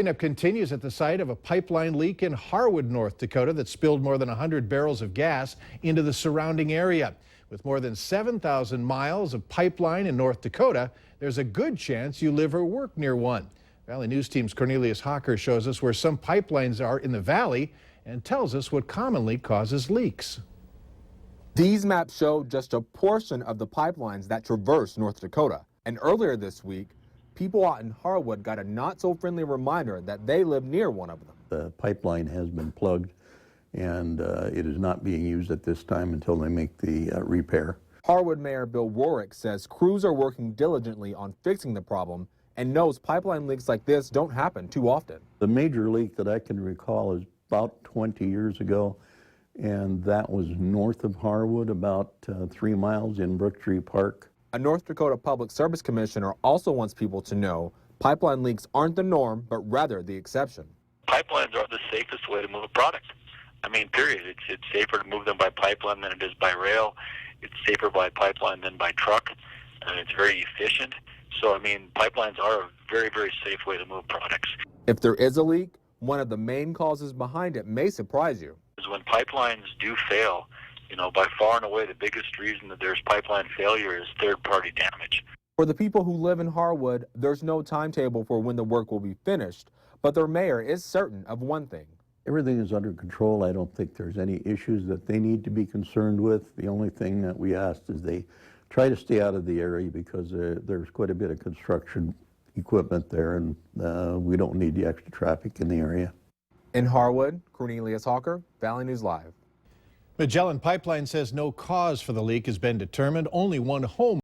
Cleanup continues at the site of a pipeline leak in Harwood, North Dakota that spilled more than 100 barrels of gas into the surrounding area. With more than 7,000 miles of pipeline in North Dakota, there's a good chance you live or work near one. Valley News Team's Cornelius Hawker shows us where some pipelines are in the valley and tells us what commonly causes leaks. These maps show just a portion of the pipelines that traverse North Dakota. And earlier this week, people out in Harwood got a not-so-friendly reminder that they live near one of them. The pipeline has been plugged, and it is not being used at this time until they make the repair. Harwood Mayor Bill Warwick says crews are working diligently on fixing the problem and knows pipeline leaks like this don't happen too often. The major leak that I can recall is about 20 years ago, and that was north of Harwood, about 3 miles in Brooktree Park. A North Dakota Public Service Commissioner also wants people to know pipeline leaks aren't the norm, but rather the exception. Pipelines are the safest way to move a product. I mean, period. It's safer to move them by pipeline than it is by rail. It's safer by pipeline than by truck, and it's very efficient. So, I mean, pipelines are a very, very safe way to move products. If there is a leak, one of the main causes behind it may surprise you. Is when pipelines do fail, by far and away the biggest reason that there's pipeline failure is third-party damage. For the people who live in Harwood, there's no timetable for when the work will be finished, but their mayor is certain of one thing. Everything is under control. I don't think there's any issues that they need to be concerned with. The only thing that we asked is they try to stay out of the area because there's quite a bit of construction equipment there, and we don't need the extra traffic in the area. In Harwood, Cornelius Hawker, Valley News Live. Magellan Pipeline says no cause for the leak has been determined. Only one home